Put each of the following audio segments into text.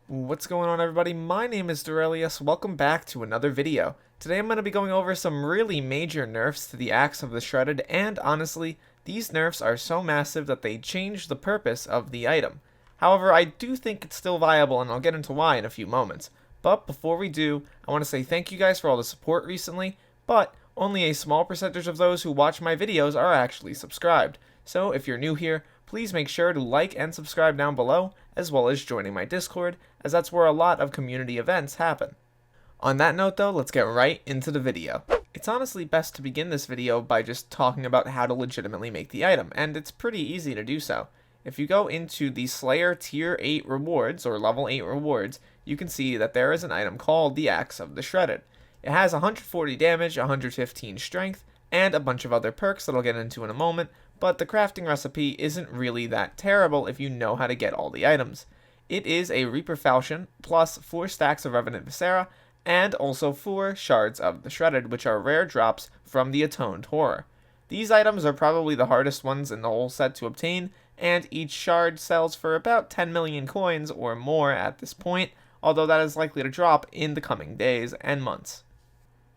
What's going on, everybody? My name is Derailious. Welcome back to another video. Today I'm going to be going over some really major nerfs to the Axe of the Shredded, and honestly, these nerfs are so massive that they change the purpose of the item. However, I do think it's still viable, and I'll get into why in a few moments. But before we do, I want to say thank you guys for all the support recently, but only a small percentage of those who watch my videos are actually subscribed. So if you're new here, please make sure to like and subscribe down below, as well as joining my Discord, as that's where a lot of community events happen. On that note though, let's get right into the video. It's honestly best to begin this video by just talking about how to legitimately make the item, and it's pretty easy to do so. If you go into the Slayer Tier 8 rewards, or Level 8 rewards, you can see that there is an item called the Axe of the Shredded. It has 140 damage, 115 strength, and a bunch of other perks that I'll get into in a moment, but the crafting recipe isn't really that terrible if you know how to get all the items. It is a Reaper Falchion, plus 4 stacks of Revenant Viscera, and also 4 shards of the Shredded, which are rare drops from the Atoned Horror. These items are probably the hardest ones in the whole set to obtain, and each shard sells for about 10 million coins or more at this point, although that is likely to drop in the coming days and months.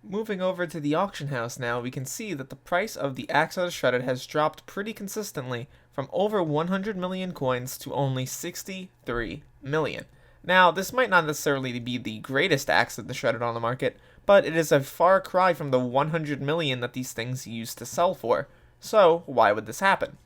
Moving over to the auction house now, we can see that the price of the Axe of the Shredded has dropped pretty consistently from over 100 million coins to only 63 million. Now, this might not necessarily be the greatest Axe of the Shredded on the market, but it is a far cry from the 100 million that these things used to sell for. So, why would this happen?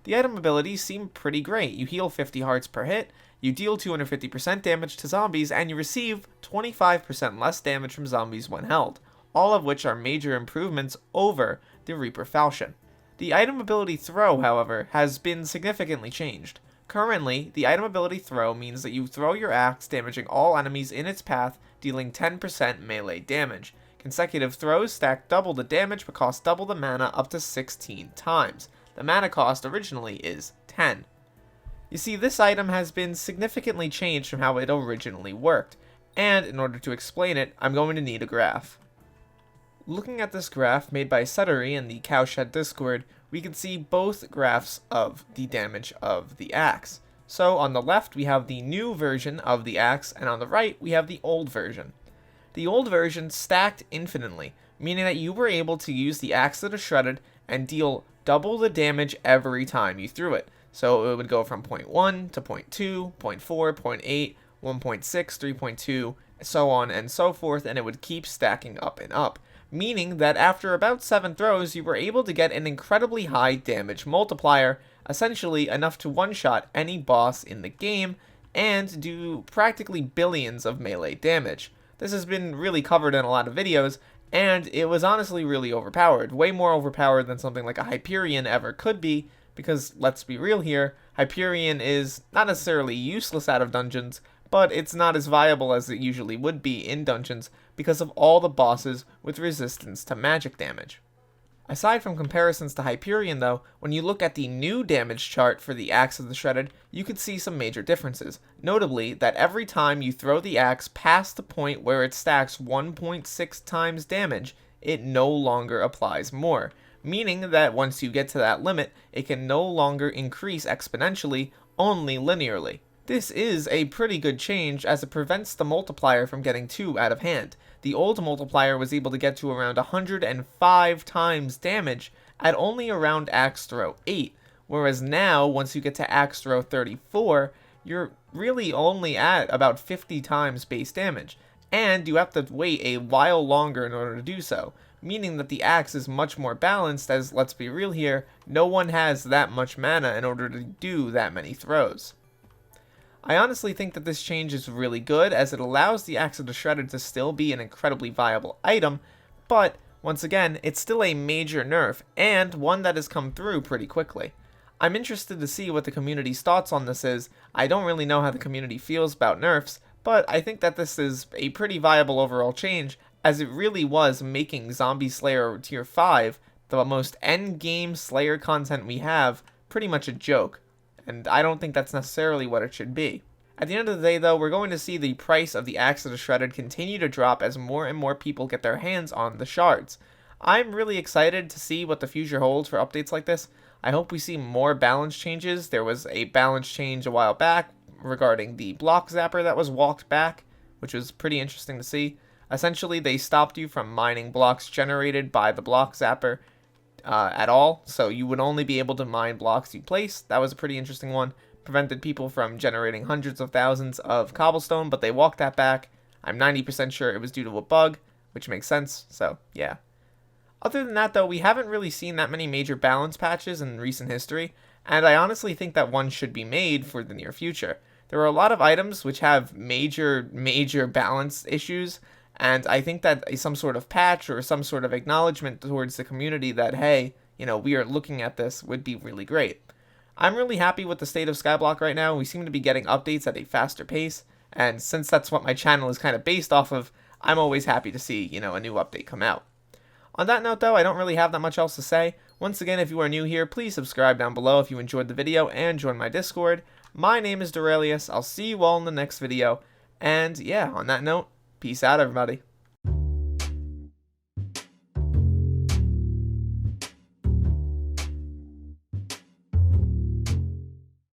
The item abilities seem pretty great. You heal 50 hearts per hit, you deal 250% damage to zombies, and you receive 25% less damage from zombies when held, all of which are major improvements over the Reaper Falchion. The item ability Throw, however, has been significantly changed. Currently, the item ability Throw means that you throw your axe, damaging all enemies in its path, dealing 10% melee damage. Consecutive throws stack double the damage but cost double the mana up to 16 times. The mana cost originally is 10. You see, this item has been significantly changed from how it originally worked, and in order to explain it, I'm going to need a graph. Looking at this graph made by Settery in the Cowshed Discord, we can see both graphs of the damage of the axe. So on the left we have the new version of the axe, and on the right we have the old version. The old version stacked infinitely, meaning that you were able to use the Axe of the Shredded and deal double the damage every time you threw it. So it would go from point 1 to point 2, point 4, point 8, 1.6, 3.2, so on and so forth, and it would keep stacking up and up, meaning that after about 7 throws you were able to get an incredibly high damage multiplier, essentially enough to one-shot any boss in the game and do practically billions of melee damage. This has been really covered in a lot of videos, and it was honestly really overpowered, way more overpowered than something like a Hyperion ever could be, because let's be real here, Hyperion is not necessarily useless out of dungeons, but it's not as viable as it usually would be in dungeons because of all the bosses with resistance to magic damage. Aside from comparisons to Hyperion though, when you look at the new damage chart for the Axe of the Shredded, you could see some major differences. Notably, that every time you throw the axe past the point where it stacks 1.6 times damage, it no longer applies more, meaning that once you get to that limit, it can no longer increase exponentially, only linearly. This is a pretty good change as it prevents the multiplier from getting too out of hand. The old multiplier was able to get to around 105 times damage at only around Axe Throw 8, whereas now, once you get to Axe Throw 34, you're really only at about 50 times base damage, and you have to wait a while longer in order to do so, meaning that the axe is much more balanced as, let's be real here, no one has that much mana in order to do that many throws. I honestly think that this change is really good as it allows the Axe of the Shredded to still be an incredibly viable item, but once again, it's still a major nerf, and one that has come through pretty quickly. I'm interested to see what the community's thoughts on this is. I don't really know how the community feels about nerfs, but I think that this is a pretty viable overall change, as it really was making Zombie Slayer Tier 5, the most endgame Slayer content we have, pretty much a joke. And I don't think that's necessarily what it should be. At the end of the day though, we're going to see the price of the Axe of the Shredded continue to drop as more and more people get their hands on the shards. I'm really excited to see what the future holds for updates like this. I hope we see more balance changes. There was a balance change a while back regarding the block zapper that was walked back, which was pretty interesting to see. Essentially, they stopped you from mining blocks generated by the block zapper at all, so you would only be able to mine blocks you placed. That was a pretty interesting one. Prevented people from generating hundreds of thousands of cobblestone, but they walked that back. I'm 90% sure it was due to a bug, which makes sense, so yeah. Other than that, though, we haven't really seen that many major balance patches in recent history, and I honestly think that one should be made for the near future. There are a lot of items which have major balance issues, and I think that some sort of patch or some sort of acknowledgement towards the community that, hey, you know, we are looking at this would be really great. I'm really happy with the state of Skyblock right now. We seem to be getting updates at a faster pace, and since that's what my channel is kind of based off of, I'm always happy to see, you know, a new update come out. On that note, though, I don't really have that much else to say. Once again, if you are new here, please subscribe down below if you enjoyed the video and join my Discord. My name is Derailious. I'll see you all in the next video. And yeah, on that note, peace out, everybody.